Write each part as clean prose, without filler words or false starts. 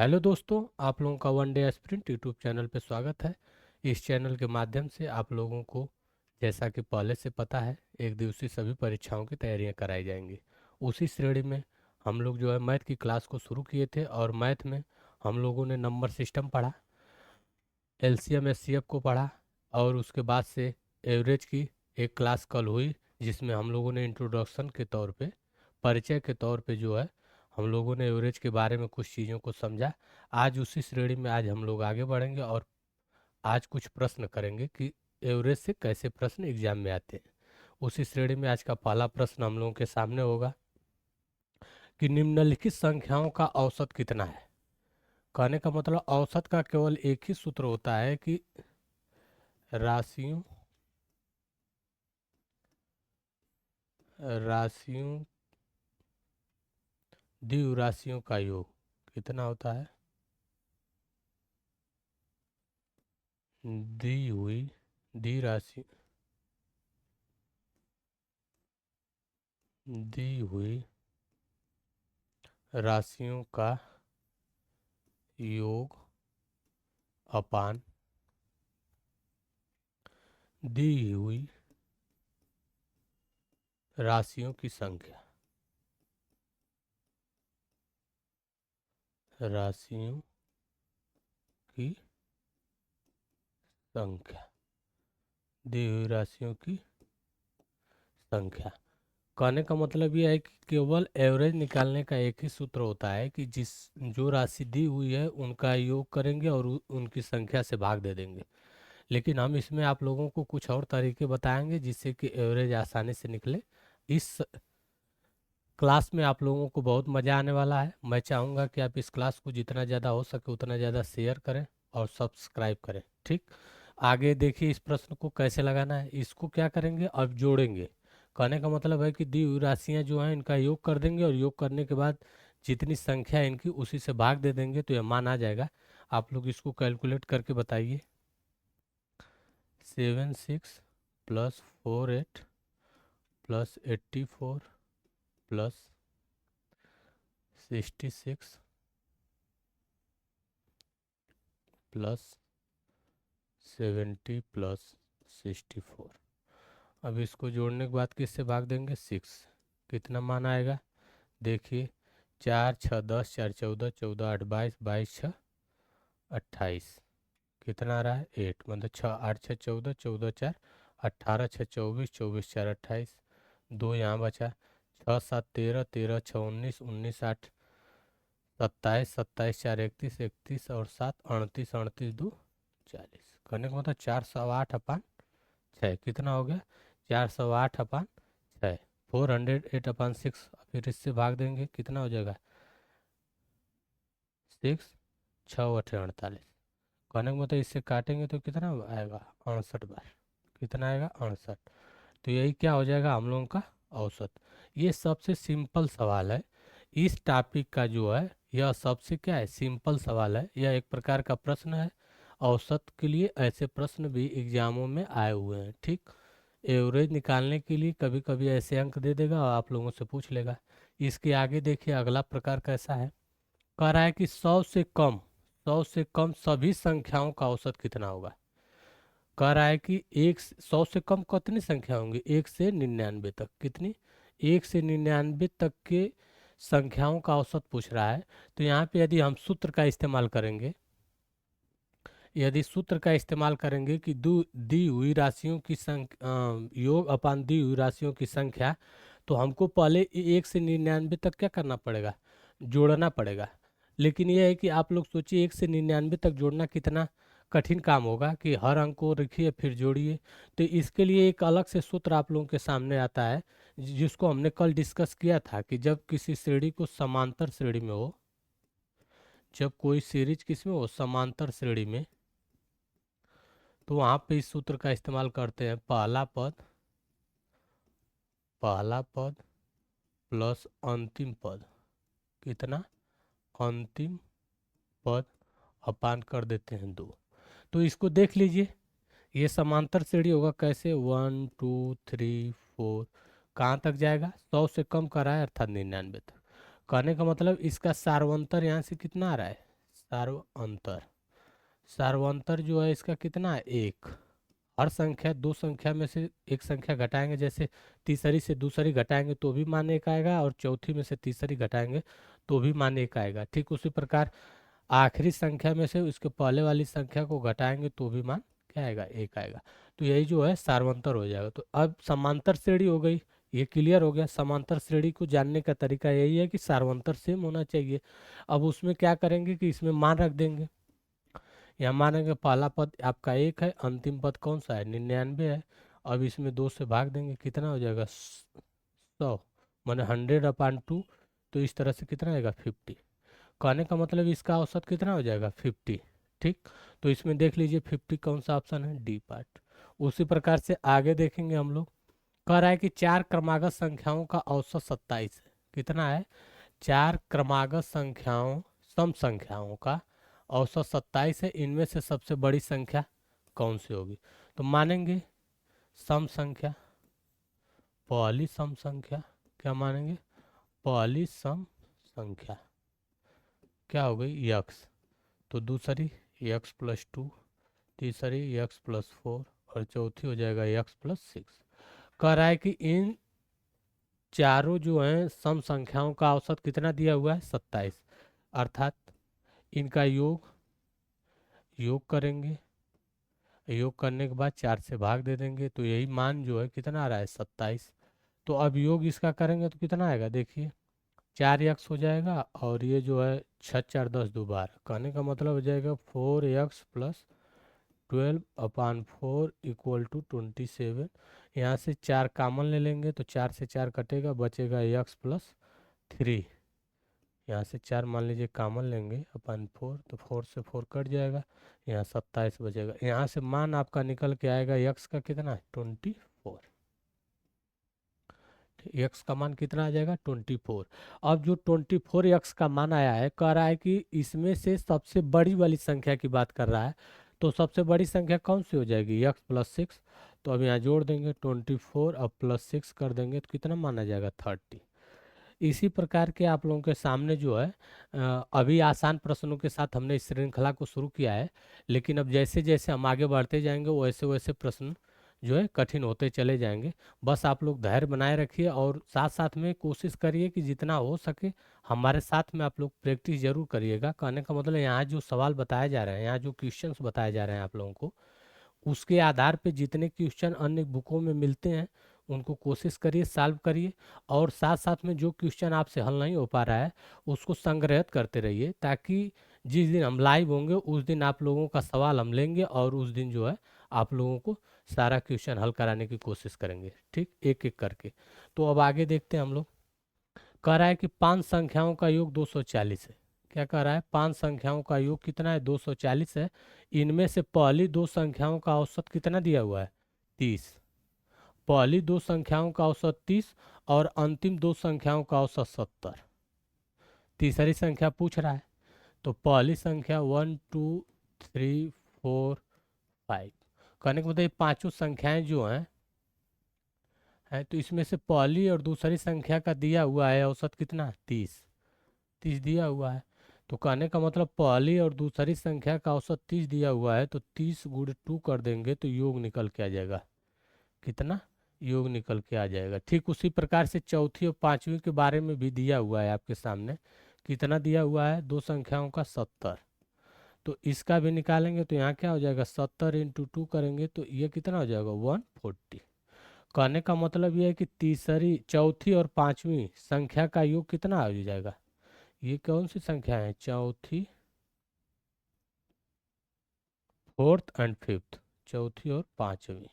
Hello दोस्तों, आप लोगों का one day sprint YouTube channel पे स्वागत है। इस चैनल के माध्यम से आप लोगों को, जैसा कि पहले से पता है, एक दिवसीय सभी परीक्षाओं की तैयारियां कराई जाएंगी। उसी श्रेणी में हम लोग जो है मैथ की क्लास को शुरू किए थे और मैथ में हम लोगों ने नंबर सिस्टम पढ़ा, एलसीएम एचसीएफ को पढ़ा और उसके बाद से एवरेज की एक क्लास कल हुई, जिसमें हम लोगों ने इंट्रोडक्शन के तौर पे, परिचय के तौर पे जो है हम लोगों ने एवरेज के बारे में कुछ चीज़ों को समझा। आज उसी श्रेणी में आज हम लोग आगे बढ़ेंगे और आज कुछ प्रश्न करेंगे कि एवरेज से कैसे प्रश्न एग्जाम में आते हैं। उसी श्रेणी में आज का पहला प्रश्न हम लोगों के सामने होगा कि निम्नलिखित संख्याओं का औसत कितना है। कहने का मतलब औसत का केवल एक ही सूत्र होता है कि राशियों राशियों द्विराशियों का योग कितना होता है। दी हुई द्विराशि दी हुई राशियों का योग अपान दी हुई राशियों की संख्या। राशियों की संख्या, दी हुई राशियों की संख्या। कहने का मतलब यह है कि केवल एवरेज निकालने का एक ही सूत्र होता है कि जो राशि दी हुई है उनका योग करेंगे और उनकी संख्या से भाग दे देंगे। लेकिन हम इसमें आप लोगों को कुछ और तरीके बताएंगे जिससे कि एवरेज आसानी से निकले। इस क्लास में आप लोगों को बहुत मज़ा आने वाला है। मैं चाहूँगा कि आप इस क्लास को जितना ज़्यादा हो सके उतना ज़्यादा शेयर करें और सब्सक्राइब करें। ठीक, आगे देखिए इस प्रश्न को कैसे लगाना है। इसको क्या करेंगे, अब जोड़ेंगे। कहने का मतलब है कि दी हुई राशियाँ जो हैं इनका योग कर देंगे और योग करने के बाद जितनी संख्या है इनकी उसी से भाग दे देंगे तो यह मान आ जाएगा। आप लोग इसको कैलकुलेट करके बताइए। 7 6 plus 4 8 plus 84 plus 66 plus 70 plus 64। अब इसको जोड़ने के बाद किससे भाग देंगे, 6। कितना मान आएगा देखिए, 4 6 10 4 14 14 8 22 22 6 28। कितना आ रहा है 8, मतलब 6 8 6 14 14 4 18 6 24 24 4 28। 2 यहाँ बचा, 6 7 13 13 6 19 19 8 27 27 4 31 31 और 7 38 38 2 40। करने का मतलब 408/6 कितना हो गया, 408/6। 408/6। फिर इससे भाग देंगे कितना हो जाएगा, 6 6 8 48। कहने का मतलब इससे काटेंगे तो कितना आएगा, 68 बार। कितना आएगा, 68। तो यही क्या हो जाएगा हम लोगों का औसत। ये सबसे सिंपल सवाल है। इस टॉपिक का जो है यह सबसे क्या है, सिंपल सवाल है। यह एक प्रकार का प्रश्न है। औसत के लिए ऐसे प्रश्न भी एग्जामों में आए हुए हैं। ठीक, एवरेज निकालने के लिए कभी कभी ऐसे अंक दे देगा और आप लोगों से पूछ लेगा। इसके आगे देखिए अगला प्रकार कैसा है। कह रहा है कि 100 से कम सभी संख्याओं का औसत कितना होगा। कह रहा है कि 100 से कम कितनी संख्या होंगी, 1 से 99 तक। कितनी, 1 से 99 तक के संख्याओं का औसत पूछ रहा है। तो यहाँ पे यदि हम सूत्र का इस्तेमाल करेंगे, यदि सूत्र का इस्तेमाल करेंगे कि दी हुई राशियों की संख्या योग अपान दी हुई राशियों की संख्या, तो हमको पहले 1 से 99 तक क्या करना पड़ेगा, जोड़ना पड़ेगा। लेकिन यह है कि आप लोग सोचिए 1 से 99 तक जोड़ना कितना कठिन काम होगा कि हर अंक को रखिए फिर जोड़िए। तो इसके लिए एक अलग से सूत्र आप लोगों के सामने आता है, जिसको हमने कल डिस्कस किया था कि जब किसी श्रेणी को समांतर श्रेणी में हो, जब कोई सीरीज किस में हो, समांतर श्रेणी में, तो वहाँ पे इस सूत्र का इस्तेमाल करते हैं। पहला पद प्लस अंतिम पद, कितना, अंतिम पद अपान कर देते हैं 2। तो इसको देख लीजिए, ये समांतर श्रेणी होगा कैसे, 1 2 3 4, कहाँ तक जाएगा, 100 से कम कर रहा है अर्थात 99 तक। कहने का मतलब इसका सार्वंतर यहाँ से कितना आ रहा है, सार्वंतर। सार्वंतर जो है इसका कितना है, एक। हर संख्या, दो संख्या में से एक संख्या घटाएंगे, जैसे तीसरी से दूसरी घटाएंगे तो भी मान एक आएगा, और चौथी में से तीसरी घटाएंगे तो भी मान एक आएगा। ठीक उसी प्रकार आखिरी संख्या में से उसके पहले वाली संख्या को घटाएंगे तो भी मान क्या आएगा, एक आएगा। तो यही जो है सार्वंतर हो जाएगा। तो अब समांतर श्रेणी हो गई, ये क्लियर हो गया। समांतर श्रेणी को जानने का तरीका यही है कि सार्वंतर सेम होना चाहिए। अब उसमें क्या करेंगे कि इसमें मान रख देंगे। यहाँ मानेंगे पहला पद आपका एक है, अंतिम पद कौन सा है, 99 है। अब इसमें 2 से भाग देंगे, कितना हो जाएगा, 100, माने 100/2। तो इस तरह से कितना आएगा, 50। कहने का मतलब इसका औसत कितना हो जाएगा, 50। ठीक, तो इसमें देख लीजिए 50 कौन सा ऑप्शन है, डी पार्ट। उसी प्रकार से आगे देखेंगे हम लोग। कह रहा है कि 4 क्रमागत संख्याओं का औसत 27 है। कितना है, 4 क्रमागत संख्याओं, सम संख्याओं का औसत 27 है। इनमें से सबसे बड़ी संख्या कौन सी होगी। तो मानेंगे सम संख्या, पहली सम संख्या, क्या मानेंगे, पहली सम संख्या क्या हो गई, यक्स। तो दूसरी x+2, तीसरी x+4, और चौथी हो जाएगा x+6। कह रहा है कि इन चारों जो हैं सम संख्याओं का औसत कितना दिया हुआ है, 27। अर्थात इनका योग करेंगे, योग करने के बाद 4 से भाग दे देंगे, तो यही मान जो है कितना आ रहा है, 27। तो अब योग इसका करेंगे तो कितना आएगा, देखिए 4x हो जाएगा, और ये जो है 6×4=10, कहने का मतलब हो जाएगा 4x+12/4 = 27। यहाँ से 4 कॉमन ले लेंगे तो 4 से 4 कटेगा, बचेगा x+3। यहाँ से 4 मान लीजिए कॉमन लेंगे अपन 4, तो 4 से 4 कट जाएगा, यहाँ 27 बचेगा। यहाँ से मान आपका निकल के आएगा x का कितना है, 24। x का मान कितना आ जाएगा, 24। अब जो 24x का मान आया है, कह रहा है कि इसमें से सबसे बड़ी वाली संख्या की बात कर रहा है। तो सबसे बड़ी संख्या कौन सी हो जाएगी, x+6। तो अब यहाँ जोड़ देंगे 24 और +6 कर देंगे तो कितना माना जाएगा, 30। इसी प्रकार के आप लोगों के सामने जो है अभी आसान प्रश्नों के साथ हमने इस श्रृंखला को शुरू किया है, लेकिन अब जैसे जैसे हम आगे बढ़ते जाएंगे वैसे वैसे प्रश्न जो है कठिन होते चले जाएंगे। बस आप लोग धैर्य बनाए रखिए, और साथ साथ में कोशिश करिए कि जितना हो सके हमारे साथ में आप लोग प्रैक्टिस जरूर करिएगा। कहने का मतलब यहाँ जो सवाल बताए जा रहे हैं, यहाँ जो क्वेश्चंस बताए जा रहे हैं आप लोगों को, उसके आधार पे जितने क्वेश्चन अन्य बुकों में मिलते हैं उनको कोशिश करिए, सॉल्व करिए। और साथ साथ में जो क्वेश्चन आपसे हल नहीं हो पा रहा है उसको संग्रहित करते रहिए, ताकि जिस दिन हम लाइव होंगे उस दिन आप लोगों का सवाल हम लेंगे, और उस दिन जो है आप लोगों को सारा क्वेश्चन हल कराने की कोशिश करेंगे, ठीक, एक एक करके। तो अब आगे देखते हैं हम लोग। कह रहा है कि 5 संख्याओं का योग 240 है। क्या कह रहा है, 5 संख्याओं का योग कितना है, 240 है। इनमें से पहली दो संख्याओं का औसत कितना दिया हुआ है, 30। पहली दो संख्याओं का औसत 30 और अंतिम दो संख्याओं का औसत 70। तीसरी संख्या पूछ रहा है। तो पहली संख्या 1 2 3 4 5, कहने का मतलब ये पांचों संख्याएं जो हैं, तो इसमें से पहली और दूसरी संख्या का दिया हुआ है औसत कितना, 30। 30 दिया हुआ है। तो कहने का मतलब पहली और दूसरी संख्या का औसत 30 दिया हुआ है, तो 30 × 2 कर देंगे तो योग निकल के आ जाएगा, कितना, योग निकल के आ जाएगा। ठीक उसी प्रकार से चौथी और पांचवी के बारे में भी दिया हुआ है आपके सामने। कितना दिया हुआ है, दो संख्याओं का 70। तो इसका भी निकालेंगे तो यहाँ क्या हो जाएगा, 70 × 2 करेंगे तो ये कितना हो जाएगा, 140। कहने का मतलब ये है कि तीसरी, चौथी और पांचवी संख्या का योग कितना हो जाएगा। ये कौन सी संख्या है, चौथी, फोर्थ एंड फिफ्थ, चौथी और पांचवी,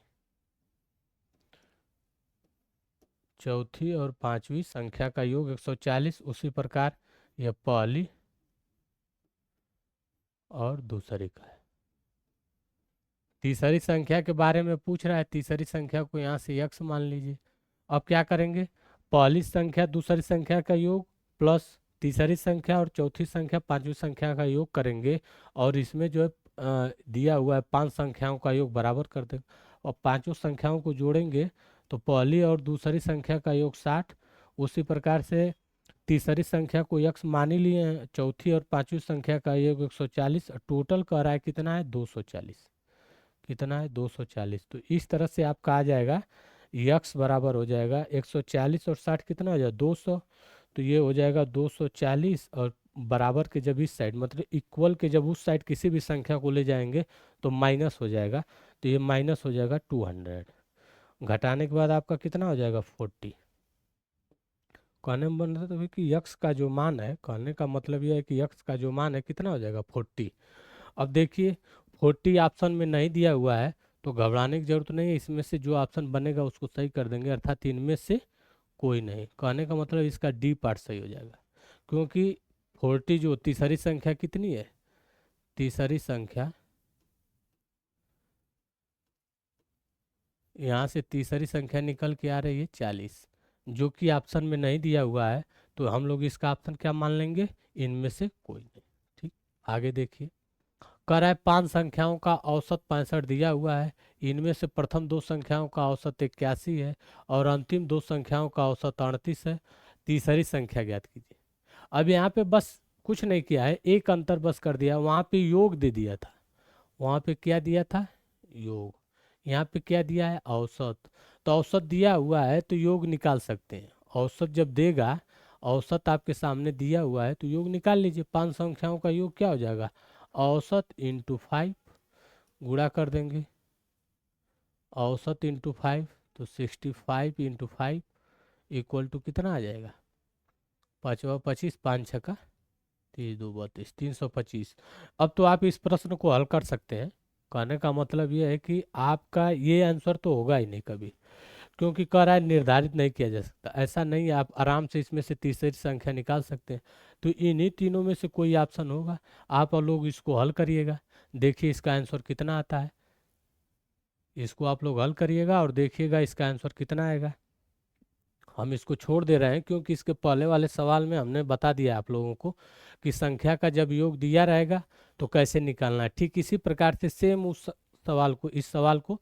चौथी और पांचवी संख्या का योग 140। उसी प्रकार यह पहली और दूसरी का है। तीसरी संख्या के बारे में पूछ रहा है, तीसरी संख्या को यहाँ से x मान लीजिए। अब क्या करेंगे, पहली संख्या दूसरी संख्या का योग प्लस तीसरी संख्या और चौथी संख्या पांचवी संख्या का योग करेंगे, और इसमें जो है दिया हुआ है 5 संख्याओं का योग बराबर कर देंगे, और पांचों संख्याओं को जोड़ेंगे तो पहली और दूसरी संख्या का योग 60। उसी प्रकार से तीसरी संख्या को यक्स मान ही लिए हैं, चौथी और पांचवी संख्या का योग 140, टोटल कह रहा है कितना है 240, कितना है 240। तो इस तरह से आपका आ जाएगा यक्स बराबर हो जाएगा 140 और 60 कितना हो जाएगा 200। तो ये हो जाएगा 240 और बराबर के जब इस साइड मतलब इक्वल के जब उस साइड किसी भी संख्या को ले जाएंगे तो माइनस हो जाएगा, तो ये माइनस हो जाएगा 200। घटाने के बाद आपका कितना हो जाएगा 40। कहने में बन रहा था कि यक्स का जो मान है, कहने का मतलब यह है कि यक्स का जो मान है कितना हो जाएगा 40। अब देखिए 40 ऑप्शन में नहीं दिया हुआ है तो घबराने की जरूरत नहीं है, इसमें से जो ऑप्शन बनेगा उसको सही कर देंगे, अर्थात इनमें से कोई नहीं। कहने का मतलब इसका डी पार्ट सही हो जाएगा, क्योंकि 40 जो तीसरी संख्या कितनी है, तीसरी संख्या यहाँ से तीसरी संख्या निकल के आ रही है 40, जो कि ऑप्शन में नहीं दिया हुआ है, तो हम लोग इसका ऑप्शन क्या मान लेंगे, इनमें से कोई नहीं। ठीक, आगे देखिए कह रहा है 5 संख्याओं का औसत 65 दिया हुआ है, इनमें से प्रथम 2 संख्याओं का औसत 81 है और अंतिम 2 संख्याओं का औसत 38 है, तीसरी संख्या ज्ञात कीजिए। अब यहाँ पे बस कुछ नहीं किया है, एक अंतर बस कर दिया, वहाँ पे योग दे दिया था, वहाँ पे क्या दिया था योग, यहाँ पे क्या दिया है औसत। तो औसत दिया हुआ है तो योग निकाल सकते हैं, औसत जब देगा, औसत आपके सामने दिया हुआ है तो योग निकाल लीजिए। 5 संख्याओं का योग क्या हो जाएगा, औसत इंटू 5, गुणा कर देंगे, औसत इंटू 5 तो 65 इंटू 5 इक्वल टू कितना आ जाएगा, 5×25, 5×6 30 2 32, 325। अब तो आप इस प्रश्न को हल कर सकते हैं। कहने का मतलब ये है कि आपका ये आंसर तो होगा ही नहीं कभी, क्योंकि कह रहा है निर्धारित नहीं किया जा सकता, ऐसा नहीं है, आप आराम से इसमें से तीसरी संख्या निकाल सकते हैं। तो इन्हीं तीनों में से कोई ऑप्शन होगा, आप और लोग इसको हल करिएगा, देखिए इसका आंसर कितना आता है, इसको आप लोग हल करिएगा और देखिएगा इसका आंसर कितना आएगा। हम इसको छोड़ दे रहे हैं क्योंकि इसके पहले वाले सवाल में हमने बता दिया आप लोगों को कि संख्या का जब योग दिया रहेगा तो कैसे निकालना है। ठीक इसी प्रकार से सेम उस सवाल को, इस सवाल को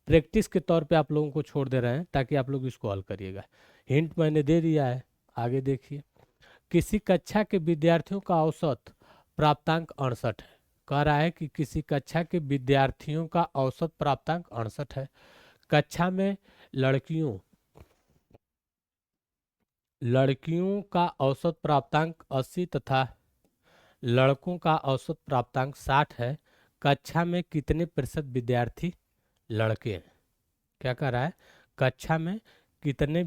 प्रैक्टिस के तौर पे आप लोगों को छोड़ दे रहे हैं ताकि आप लोग इसको हल करिएगा। हिंट मैंने दे दिया है, आगे देखिए। किसी कक्षा के विद्यार्थियों का औसत प्राप्तांक 68 है, कह रहा है कि किसी कक्षा के विद्यार्थियों का औसत प्राप्तांक 68 है। कक्षा में लड़कियों लड़कियों का औसत प्राप्तांक 80 तथा लड़कों का औसत प्राप्तांक 60 है। कक्षा में कितने प्रतिशत विद्यार्थी लड़के हैं। क्या कह रहा है, कक्षा में कितने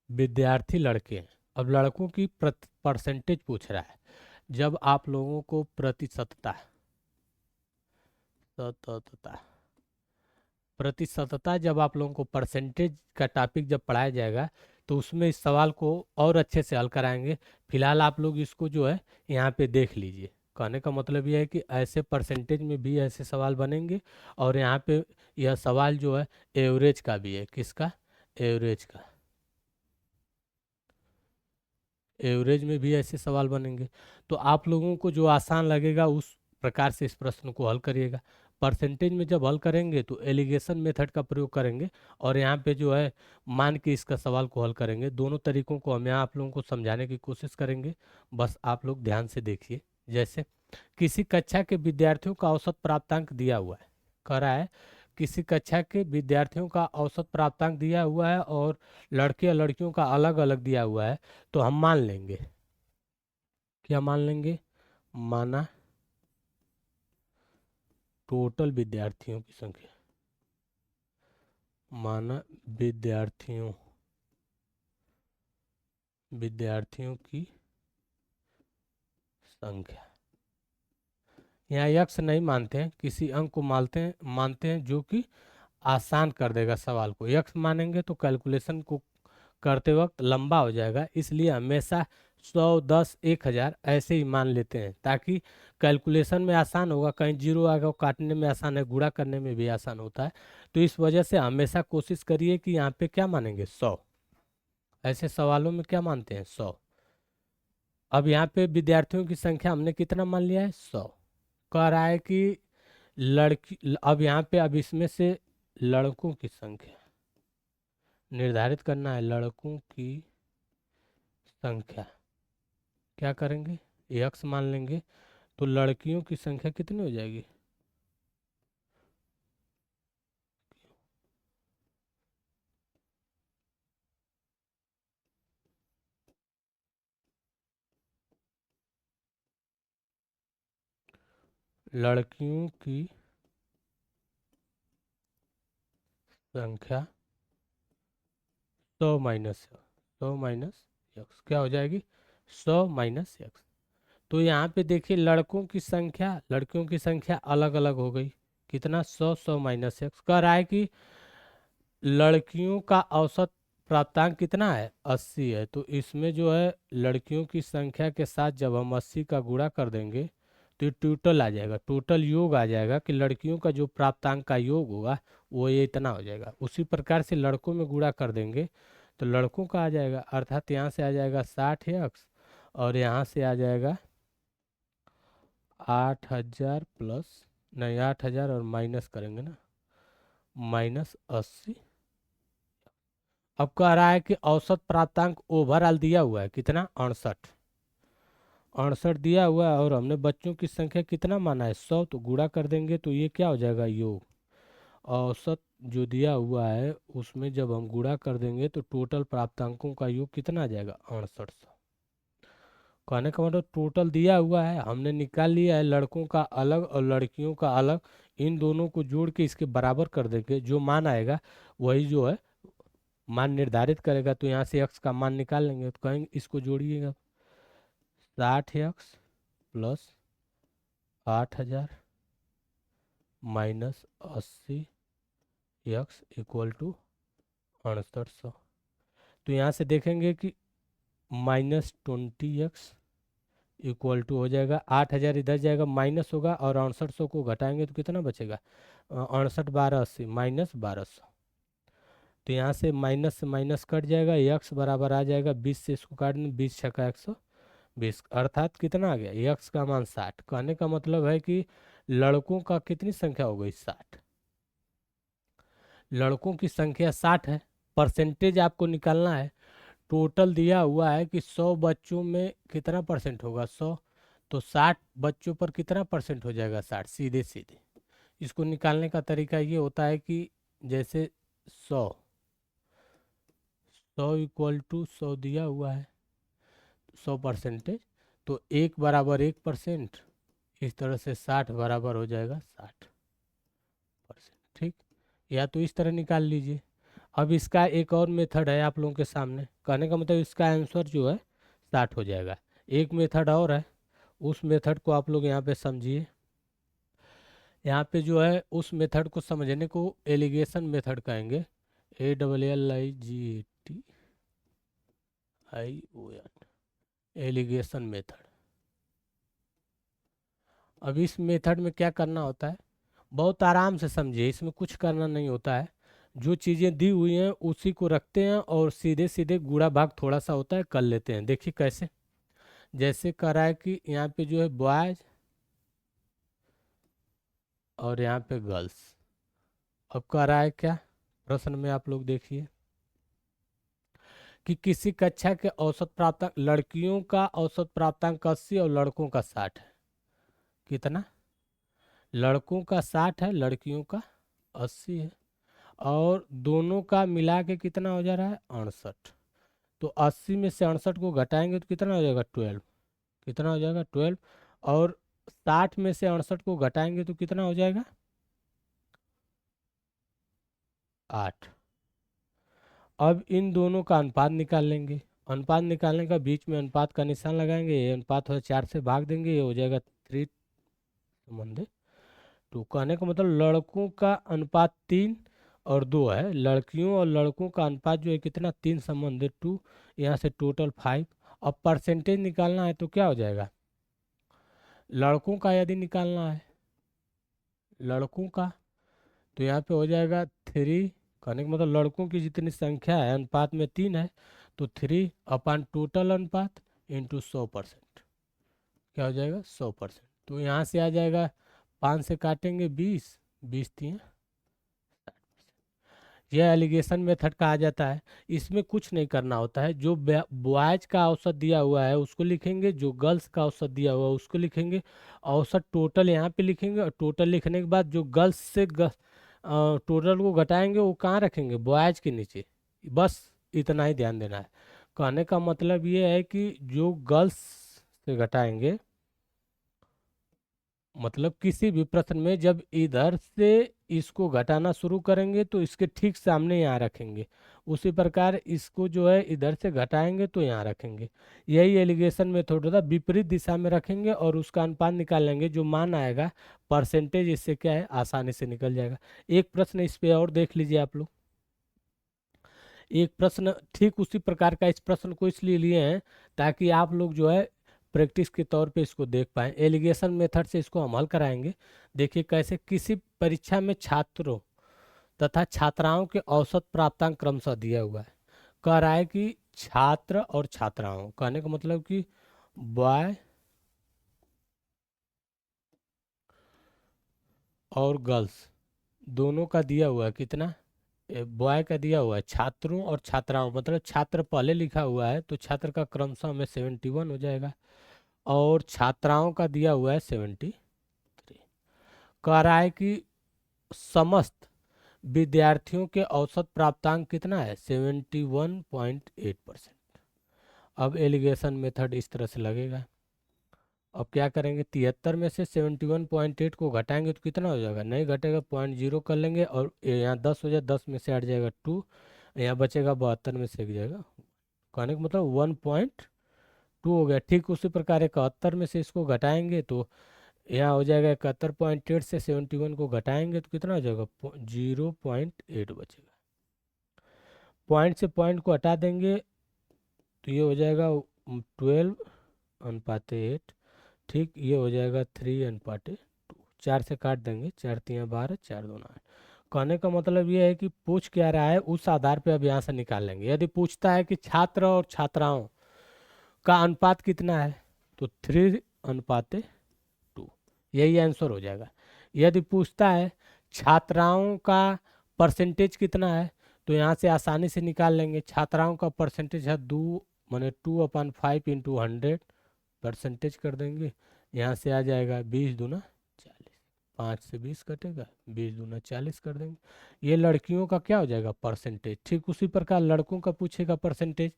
विद्यार्थी लड़के हैं। अब लड़कों की परसेंटेज पूछ रहा है। जब आप लोगों को प्रतिशतता सततता प्रतिशतता जब आप लोगों को परसेंटेज का टॉपिक जब पढ़ाया जाएगा तो उसमें इस सवाल को और अच्छे से हल कराएंगे। फिलहाल आप लोग इसको जो है यहाँ पे देख लीजिए। कहने का मतलब यह है कि ऐसे परसेंटेज में भी ऐसे सवाल बनेंगे और यहाँ पे यह सवाल जो है एवरेज का भी है। किसका, एवरेज का, एवरेज में भी ऐसे सवाल बनेंगे। तो आप लोगों को जो आसान लगेगा उस प्रकार से इस प्रश्न को हल करिएगा। परसेंटेज में जब हल करेंगे तो एलिगेशन मेथड का प्रयोग करेंगे और यहाँ पे जो है मान के इसका सवाल को हल करेंगे। दोनों तरीकों को हम यहाँ आप लोगों को समझाने की कोशिश करेंगे, बस आप लोग ध्यान से देखिए। जैसे किसी कक्षा के विद्यार्थियों का औसत प्राप्तांक दिया हुआ है, कह रहा है किसी कक्षा के विद्यार्थियों का औसत प्राप्तांक दिया हुआ है और लड़के और लड़कियों का अलग अलग दिया हुआ है। तो हम मान लेंगे, क्या मान लेंगे, माना टोटल विद्यार्थियों की संख्या, माना विद्यार्थियों की संख्या। यहाँ यक्स नहीं मानते हैं, किसी अंक को मानते हैं जो कि आसान कर देगा सवाल को। यक्स मानेंगे तो कैलकुलेशन को करते वक्त लंबा हो जाएगा, इसलिए हमेशा 100, 10, 1000 ऐसे ही मान लेते हैं ताकि कैलकुलेशन में आसान होगा। कहीं जीरो आएगा काटने में आसान है, गुणा करने में भी आसान होता है। तो इस वजह से हमेशा कोशिश करिए कि यहाँ पे क्या मानेंगे 100, ऐसे सवालों में क्या मानते हैं 100। अब यहाँ पे विद्यार्थियों की संख्या हमने कितना मान लिया है 100। कह रहा है कि लड़की, अब यहाँ पे अब इसमें से लड़कों की संख्या निर्धारित करना है लड़कों की संख्या। क्या करेंगे, x मान लेंगे, तो लड़कियों की संख्या कितनी हो जाएगी, लड़कियों की संख्या 100 - 100 - x क्या हो जाएगी, 100 - x। तो यहाँ पे देखिए लड़कों की संख्या, लड़कियों की संख्या अलग अलग हो गई। कितना, 100 - 100 - x कह रहा है कि लड़कियों का औसत प्राप्तांक कितना है, 80 है। तो इसमें जो है लड़कियों की संख्या के साथ जब हम 80 का गुणा कर देंगे तो ये टोटल आ जाएगा, टोटल योग आ जाएगा कि लड़कियों का जो प्राप्तांक का योग होगा वो ये इतना हो जाएगा। उसी प्रकार से लड़कों में गुणा कर देंगे तो लड़कों का आ जाएगा, अर्थात यहाँ से आ जाएगा 60 x और यहाँ से आ जाएगा 8000 प्लस, नहीं 8000 और माइनस करेंगे ना, -80। अब कह रहा है कि औसत प्राप्तांक ओवरऑल दिया हुआ है कितना, 68, 68 दिया हुआ है और हमने बच्चों की संख्या कितना माना है, 100। तो गुणा कर देंगे तो ये क्या हो जाएगा, योग। औसत जो दिया हुआ है उसमें जब हम गुणा कर देंगे तो टोटल प्राप्तांकों का योग कितना आ जाएगा, 6800। कहने का मतलब टोटल दिया हुआ है, हमने निकाल लिया है लड़कों का अलग और लड़कियों का अलग, इन दोनों को जोड़ के इसके बराबर कर देंगे, जो मान आएगा वही जो है मान निर्धारित करेगा। तो यहाँ से x का मान निकाल लेंगे तो कहेंगे, इसको जोड़िएगा, 60 x plus 8000 -80 x equal to 6800। तो यहाँ से देखेंगे कि -20 x इक्वल टू हो जाएगा, 8000 इधर जाएगा माइनस होगा और 6800 को घटाएंगे तो कितना बचेगा, 68 12 80 -1200। तो यहाँ से माइनस से माइनस कट जाएगा, x बराबर आ जाएगा 20 से इसको काट दें, 20 छक्का 120, अर्थात कितना आ गया, x का मान 60। कहने का मतलब है कि लड़कों का कितनी संख्या हो गई, 60। लड़कों की संख्या 60 है, परसेंटेज आपको निकालना है। टोटल दिया हुआ है कि 100 बच्चों में कितना परसेंट होगा, 100। तो 60 बच्चों पर कितना परसेंट हो जाएगा, 60, सीधे सीधे। इसको निकालने का तरीका ये होता है कि जैसे 100, 100 इक्वल टू 100 दिया हुआ है, 100 परसेंटेज, तो 1 = 1%, इस तरह से 60 बराबर हो जाएगा 60%। ठीक, या तो इस तरह निकाल लीजिए। अब इसका एक और मेथड है आप लोगों के सामने, कहने का मतलब इसका आंसर जो है 60 हो जाएगा। एक मेथड और है, उस मेथड को आप लोग यहाँ पे समझिए। यहाँ पे जो है उस मेथड को समझने को एलिगेशन मेथड कहेंगे, ALLIGATION, एलिगेशन मेथड। अब इस मेथड में क्या करना होता है, बहुत आराम से समझिए, इसमें कुछ करना नहीं होता है। जो चीज़ें दी हुई हैं उसी को रखते हैं और सीधे सीधे गुणा भाग थोड़ा सा होता है कर लेते हैं। देखिए कैसे, जैसे कह रहा है कि यहाँ पे जो है बॉयज और यहाँ पे गर्ल्स। अब कह रहा है क्या, प्रश्न में आप लोग देखिए कि किसी कक्षा के औसत प्राप्तांक, लड़कियों का औसत प्राप्तांक 80 और लड़कों का 60 है। कितना, लड़कों का 60 है, लड़कियों का 80 है, और दोनों का मिला के कितना हो जा रहा है, 68। तो 80 में से 68 को घटाएंगे तो कितना हो जाएगा, 12। कितना हो जाएगा, 12। और 60 में से 68 को घटाएंगे तो कितना हो जाएगा, 8। अब इन दोनों का अनुपात निकाल लेंगे। अनुपात निकालने का बीच में अनुपात का निशान लगाएंगे, ये अनुपात हो 4 से भाग देंगे, ये हो जाएगा 3 संबंध। तो कहने का मतलब लड़कों का अनुपात 3 और 2 है, लड़कियों और लड़कों का अनुपात जो है कितना, 3 संबंध 2, यहाँ से टोटल 5। अब परसेंटेज निकालना है तो क्या हो जाएगा, लड़कों का यदि निकालना है, लड़कों का, तो यहाँ पे हो जाएगा 3। कहने का मतलब लड़कों की जितनी संख्या है अनुपात में 3 है, तो 3 अपान टोटल अनुपात इंटू 100%, क्या हो जाएगा, 100%। तो यहाँ से आ जाएगा, 5 से काटेंगे 20, 20 3 60%। यह एलिगेशन मेथड कहा जाता है। इसमें कुछ नहीं करना होता है, जो बॉयज का औसत दिया हुआ है उसको लिखेंगे, जो गर्ल्स का औसत दिया हुआ है उसको लिखेंगे, औसत टोटल यहाँ पे लिखेंगे, और टोटल लिखने के बाद जो गर्ल्स से टोटल को घटाएंगे वो कहाँ रखेंगे, बॉयज के नीचे। बस इतना ही ध्यान देना है। कहने का मतलब ये है कि जो गर्ल्स से घटाएंगे, मतलब किसी भी प्रश्न में जब इधर से इसको घटाना शुरू करेंगे तो इसके ठीक सामने यहाँ रखेंगे, उसी प्रकार इसको जो है इधर से घटाएंगे तो यहाँ रखेंगे। यही एलिगेशन मेथड होता है, विपरीत दिशा में रखेंगे और उसका अनुपात निकाल लेंगे, जो मान आएगा परसेंटेज, इससे क्या है आसानी से निकल जाएगा। एक प्रश्न इस पे और देख लीजिए आप लोग। एक प्रश्न ठीक उसी प्रकार का, इस प्रश्न को इसलिए लिए हैं ताकि आप लोग जो है प्रैक्टिस के तौर पे इसको देख पाएं। एलिगेशन मेथड से इसको हम हल कराएंगे। देखिए कैसे, किसी परीक्षा में छात्रों तथा छात्राओं के औसत प्राप्तांक क्रमशः दिया हुआ है। कह रहा है कि छात्र और छात्राओं, कहने का मतलब कि बॉय और गर्ल्स दोनों का दिया हुआ है। कितना, बॉय का दिया हुआ है, छात्रों और छात्राओं, मतलब छात्र पहले लिखा हुआ है तो छात्र का क्रमशः में 71 हो जाएगा, और छात्राओं का दिया हुआ है 73। कह रहा है कि समस्त विद्यार्थियों के औसत प्राप्तांक कितना है, 71.8%। अब एलिगेशन मेथड इस तरह से लगेगा। अब क्या करेंगे, 73 में से 71.8 को घटाएंगे तो कितना हो जाएगा, नहीं घटेगा, 0.0 कर लेंगे, और यहाँ 10 हो जाए, 10 में से हट जाएगा 2, यहाँ बचेगा 72 में से एक जाएगा। कहने का मतलब 1.2 हो गया। ठीक उसी प्रकार 71 में से इसको घटाएंगे तो यहाँ हो जाएगा 71.8 से 71 को घटाएंगे तो कितना हो जाएगा, 0.8 बचेगा। पॉइंट से पॉइंट को हटा देंगे तो ये हो जाएगा 12:8। ठीक, ये हो जाएगा 3:2। 4 से काट देंगे, 4×3=12, 4×2=8। कहने का मतलब ये है कि पूछ क्या रहा है उस आधार पे अब यहाँ से निकाल लेंगे। यदि पूछता है कि छात्र और छात्राओं का अनुपात कितना है तो 3:2, यही आंसर हो जाएगा। यदि पूछता है छात्राओं का परसेंटेज कितना है तो यहाँ से आसानी से निकाल लेंगे। छात्राओं का परसेंटेज है 2, माने 2/5 × 100 परसेंटेज कर देंगे। यहाँ से आ जाएगा 20×2=40, 5 से 20 कटेगा, 20×2=40 कर देंगे। ये लड़कियों का क्या हो जाएगा, परसेंटेज। ठीक उसी प्रकार लड़कों का पूछेगा परसेंटेज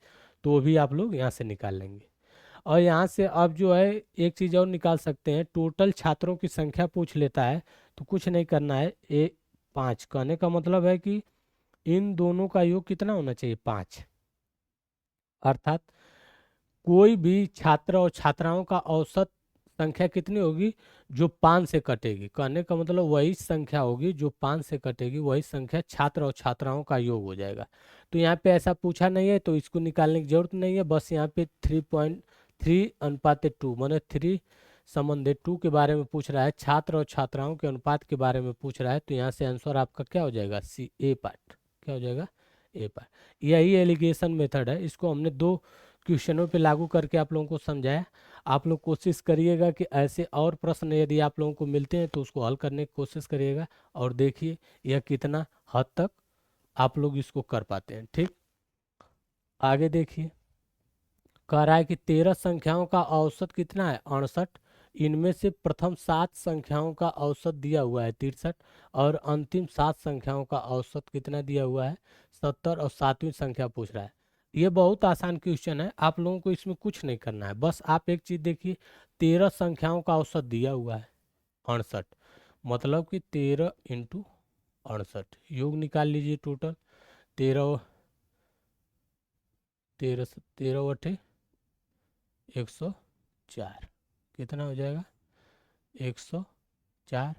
तो वो भी आप लोग यहाँ से निकाल लेंगे। और यहाँ से अब जो है एक चीज़ और निकाल सकते हैं, टोटल छात्रों की संख्या पूछ लेता है तो कुछ नहीं करना है, 5। कहने का मतलब है कि इन दोनों का योग कितना होना चाहिए, 5। अर्थात कोई भी छात्र और छात्राओं का औसत संख्या कितनी होगी, जो 5 से कटेगी। कहने का मतलब वही संख्या होगी जो 5 से कटेगी, वही संख्या छात्र और छात्राओं का योग हो जाएगा। तो यहाँ पे ऐसा पूछा नहीं है तो इसको निकालने की जरूरत नहीं है। बस यहाँ पे 3.3:2 माने 3:2 के बारे में पूछ रहा है, छात्र और छात्राओं के अनुपात के बारे में पूछ रहा है, तो यहाँ से आंसर आपका क्या हो जाएगा, सी, ए पार्ट। क्या हो जाएगा, ए पार्ट। यही एलिगेशन मेथड है। इसको हमने 2 क्वेश्चनों पे लागू करके आप लोगों को समझाया। आप लोग कोशिश करिएगा कि ऐसे और प्रश्न यदि आप लोगों को मिलते हैं तो उसको हल करने की कोशिश करिएगा, और देखिए यह कितना हद तक आप लोग इसको कर पाते हैं। ठीक, आगे देखिए। कह रहा है कि 13 संख्याओं का औसत कितना है, 68। इनमें से प्रथम 7 संख्याओं का औसत दिया हुआ है 63, और अंतिम 7 संख्याओं का औसत कितना दिया हुआ है, 70, और 7वीं संख्या पूछ रहा है। ये बहुत आसान क्वेश्चन है, आप लोगों को इसमें कुछ नहीं करना है। बस आप एक चीज देखिए, 13 संख्याओं का औसत दिया हुआ है 68, मतलब कि 13 × 68 योग निकाल लीजिए टोटल। 13 13 13 104 कितना हो जाएगा, 104,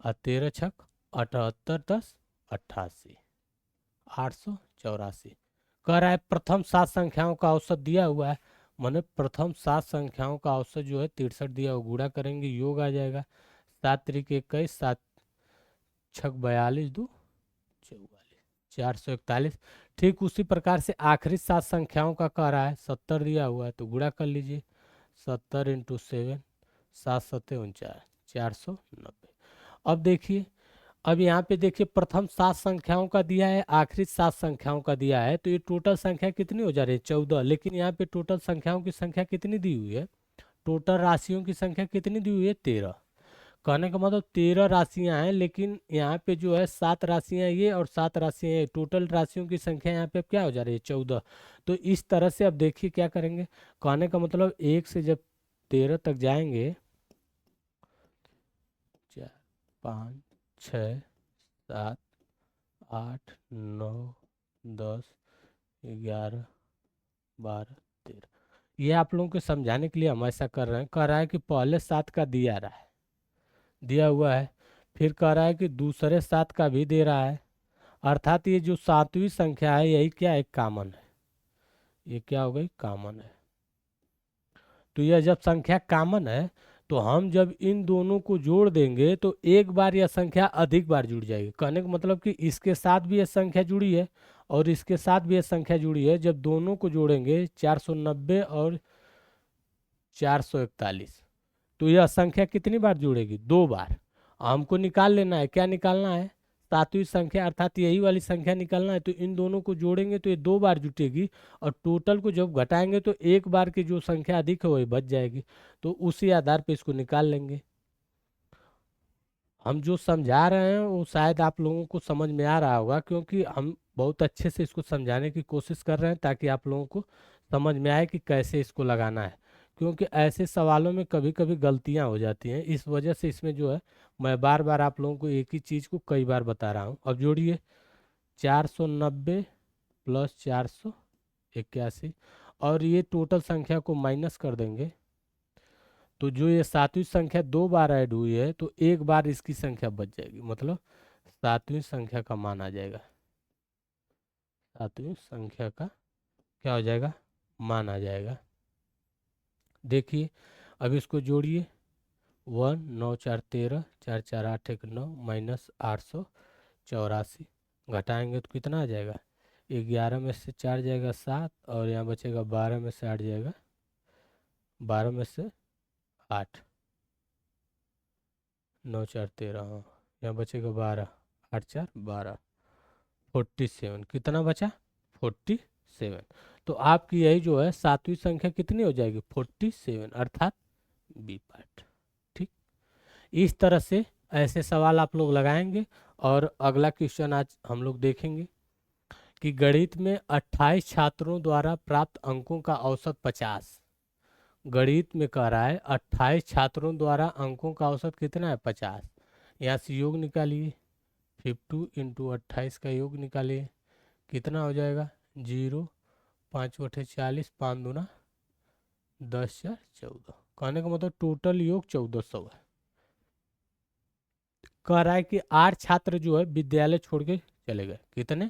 और 13×6 78, 10 88, 884। कह रहा है प्रथम 7 संख्याओं का औसत दिया हुआ है, माने प्रथम 7 संख्याओं का औसत जो है 63 दिया हुआ, गुणा करेंगे योग आ जाएगा, 7×3=21, 7×6=42, 2 44, 441। ठीक उसी प्रकार से आखिरी 7 संख्याओं का कह रहा है, 70 दिया हुआ है तो गुणा कर लीजिए, 70 × 7, 7×7=49, 490। अब देखिए अब यहाँ पे देखिए प्रथम 7 संख्याओं का दिया है, आखिरी 7 संख्याओं का दिया है, तो ये टोटल संख्या कितनी हो जा रही है 14। लेकिन यहाँ पे टोटल संख्याओं की संख्या कितनी दी हुई है, टोटल राशियों की संख्या कितनी दी हुई है 13। कहने का मतलब 13 राशियां हैं, लेकिन यहाँ पे जो है 7 राशियां ये और 7 राशियां ये, टोटल राशियों की संख्या यहाँ पे अब क्या हो जा रही है 14। तो इस तरह से अब देखिए क्या करेंगे, कहने का मतलब 1 से जब 13 तक जाएंगे, 4 5 6 7 8 9 10 11 12 13, ये आप लोगों को समझाने के लिए हम ऐसा कर रहे हैं। कह रहा है कि पहले 7 का दिया रहा है, दिया हुआ है, फिर कह रहा है कि दूसरे 7 का भी दे रहा है, अर्थात ये जो 7वीं संख्या है यही क्या है, कॉमन है। ये क्या हो गई, कॉमन है। तो यह जब संख्या कॉमन है तो हम जब इन दोनों को जोड़ देंगे तो एक बार यह संख्या अधिक बार जुड़ जाएगी। कहने का मतलब कि इसके साथ भी यह संख्या जुड़ी है और इसके साथ भी यह संख्या जुड़ी है, जब दोनों को जोड़ेंगे 490 और 441, तो यह संख्या कितनी बार जुड़ेगी, 2 बार। हमको निकाल लेना है, क्या निकालना है, 7वीं संख्या, अर्थात यही वाली संख्या निकालना है। तो इन दोनों को जोड़ेंगे तो ये 2 बार जुटेगी और टोटल को जब घटाएंगे तो एक बार की जो संख्या अधिक है वही बच जाएगी। तो उसी आधार पे इसको निकाल लेंगे। हम जो समझा रहे हैं वो शायद आप लोगों को समझ में आ रहा होगा, क्योंकि हम बहुत अच्छे से इसको समझाने की कोशिश कर रहे हैं ताकि आप लोगों को समझ में आए कि कैसे इसको लगाना है। क्योंकि ऐसे सवालों में कभी कभी गलतियां हो जाती हैं, इस वजह से इसमें जो है मैं बार बार आप लोगों को एक ही चीज़ को कई बार बता रहा हूँ। अब जोड़िए, 490 प्लस 481, और ये टोटल संख्या को माइनस कर देंगे। तो जो ये 7वीं संख्या 2 बार ऐड हुई है तो एक बार इसकी संख्या बच जाएगी, मतलब 7वीं संख्या का मान आ जाएगा, 7वीं संख्या का क्या हो जाएगा, मान आ जाएगा। देखिए अब इसको जोड़िए, 1 9 4 13, 4 4 8 1 9 माइनस 884, घटाएंगे तो कितना आ जाएगा, 11 में से 4 जाएगा 7 और यहाँ बचेगा 12 में से 8 जाएगा, 12 में से 8, 9 4 13, हाँ यहाँ बचेगा 12, 8 4 12, 47, कितना बचा, 47। तो आपकी यही जो है 7वीं संख्या कितनी हो जाएगी, 47, अर्थात बी पार्ट। ठीक, इस तरह से ऐसे सवाल आप लोग लगाएंगे। और अगला क्वेश्चन आज हम लोग देखेंगे कि गणित में 28 छात्रों द्वारा प्राप्त अंकों का औसत 50। गणित में कह रहा है 28 छात्रों द्वारा अंकों का औसत कितना है, 50। यहाँ से योग निकालिए, 52 इंटू 28 का योग निकालिए, कितना हो जाएगा, 0, 5 बटे 40, 5 दूना 10 4 14। कहने का मतलब टोटल योग 1400 है। कह रहा है कि 8 छात्र जो है विद्यालय छोड़ के चले गए, कितने,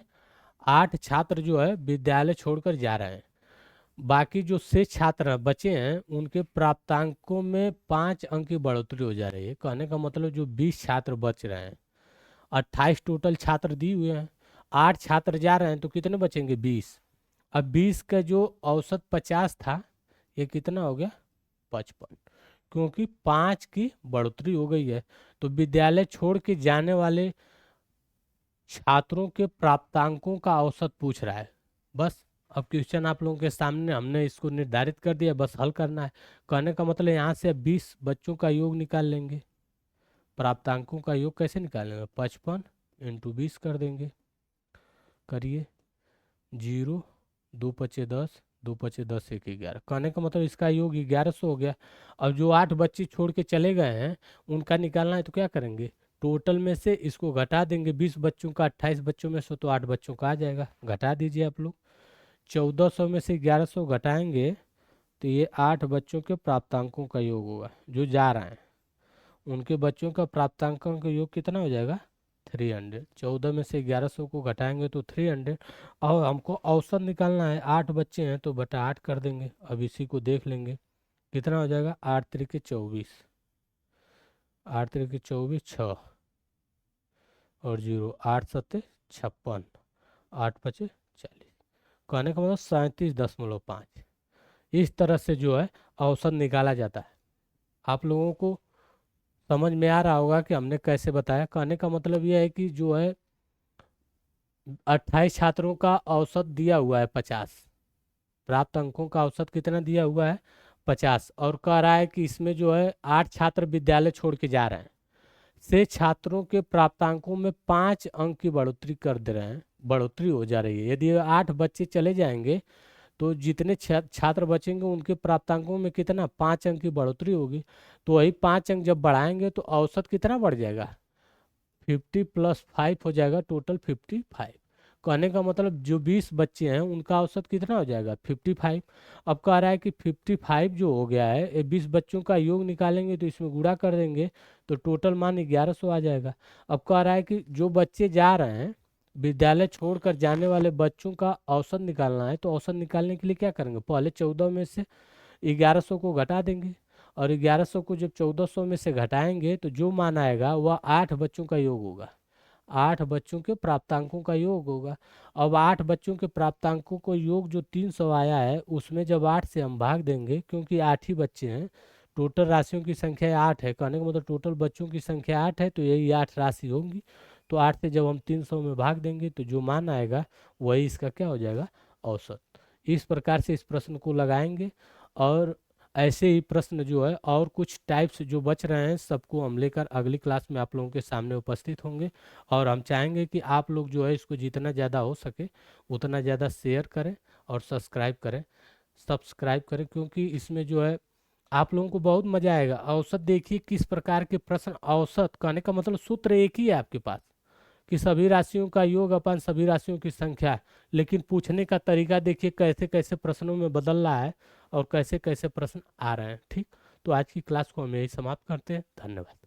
8 छात्र जो है विद्यालय छोड़कर जा रहे हैं। बाकी जो 6 छात्र बचे हैं उनके प्राप्तांकों में 5 अंक की बढ़ोतरी हो जा रही है। कहने का मतलब जो 20 छात्र बच रहे हैं, 28 टोटल छात्र दिए हुए हैं, 8 छात्र जा रहे हैं तो कितने बचेंगे, 20। अब 20 का जो औसत 50 था, ये कितना हो गया, 55, क्योंकि 5 की बढ़ोतरी हो गई है। तो विद्यालय छोड़ के जाने वाले छात्रों के प्राप्तांकों का औसत पूछ रहा है। बस अब क्वेश्चन आप लोगों के सामने हमने इसको निर्धारित कर दिया, बस हल करना है। कहने का मतलब यहाँ से 20 बच्चों का योग निकाल लेंगे। प्राप्तांकों का योग कैसे निकालेंगे, 55 इंटू 20 कर देंगे, करिए, 0, 2 पचे 10, 2 पचे 10 1 11। कहने का मतलब इसका योग 1100 हो गया। अब जो 8 बच्चे छोड़ के चले गए हैं उनका निकालना है, तो क्या करेंगे, टोटल में से इसको घटा देंगे, 20 बच्चों का 28 बच्चों में से तो 8 बच्चों का आ जाएगा, घटा दीजिए आप लोग। 1400 में से 1100 घटाएंगे तो ये 8 बच्चों के प्राप्तांकों का योग होगा जो जा रहे हैं, उनके बच्चों का प्राप्तांकों का योग कितना हो जाएगा, 300। 14 में से 1100 को घटाएंगे तो 300। और हमको औसत निकालना है, 8 बच्चे हैं तो बटा 8 कर देंगे। अब इसी को देख लेंगे कितना हो जाएगा, 8 त्रिके 24, 8 त्रिके 24, 6 और 0, 8 सत्ते 56, 8 पचे 40। कहने का मतलब 37.5। इस तरह से जो है औसत निकाला जाता है। आप लोगों को समझ में आ रहा होगा कि हमने कैसे बताया। कहने का मतलब यह है कि जो है 28 छात्रों का औसत दिया हुआ है 50, प्राप्त अंकों का औसत कितना दिया हुआ है 50, और कह रहा है कि इसमें जो है 8 छात्र विद्यालय छोड़ के जा रहे हैं, से छात्रों के प्राप्तांकों में 5 अंक की बढ़ोतरी कर दे रहे हैं, बढ़ोतरी हो जा रही है। यदि 8 बच्चे चले जाएंगे तो जितने छात्र बचेंगे उनके प्राप्तांकों में कितना 5 अंक की बढ़ोतरी होगी। तो वही 5 अंक जब बढ़ाएंगे तो औसत कितना बढ़ जाएगा, 50+5 हो जाएगा, टोटल 55। कहने का मतलब जो 20 बच्चे हैं उनका औसत कितना हो जाएगा 55। अब कह रहा है कि 55 जो हो गया है, ये 20 बच्चों का योग निकालेंगे तो इसमें गुणा कर देंगे तो टोटल मान 1100 आ जाएगा। अब कह रहा है कि जो बच्चे जा रहे हैं, विद्यालय छोड़कर जाने वाले बच्चों का औसत निकालना है। तो औसत निकालने के लिए क्या करेंगे, पहले 14 में से 1100 को घटा देंगे, और 1100 को जब 1400 में से घटाएंगे तो जो मान आएगा वह 8 बच्चों का योग होगा, 8 बच्चों के प्राप्तांकों का योग होगा। अब 8 बच्चों के प्राप्तांकों को योग जो 300 आया है उसमें जब 8 से हम भाग देंगे, क्योंकि 8 ही बच्चे हैं, टोटल राशियों की संख्या 8 है, कहने का मतलब टोटल बच्चों की संख्या 8 है, तो यही 8 राशि होंगी। तो 8 से जब हम 300 में भाग देंगे तो जो मान आएगा वही इसका क्या हो जाएगा, औसत। इस प्रकार से इस प्रश्न को लगाएंगे, और ऐसे ही प्रश्न जो है और कुछ टाइप्स जो बच रहे हैं सबको हम लेकर अगली क्लास में आप लोगों के सामने उपस्थित होंगे। और हम चाहेंगे कि आप लोग जो है इसको जितना ज़्यादा हो सके उतना ज़्यादा शेयर करें और सब्सक्राइब करें, क्योंकि इसमें जो है आप लोगों को बहुत मजा आएगा। औसत देखिए किस प्रकार के प्रश्न, औसत कहने का मतलब सूत्र एक ही है आपके पास कि सभी राशियों का योग अपन सभी राशियों की संख्या है, लेकिन पूछने का तरीका देखिए कैसे कैसे प्रश्नों में बदल रहा है और कैसे कैसे प्रश्न आ रहे हैं। ठीक, तो आज की क्लास को हम यही समाप्त करते हैं। धन्यवाद।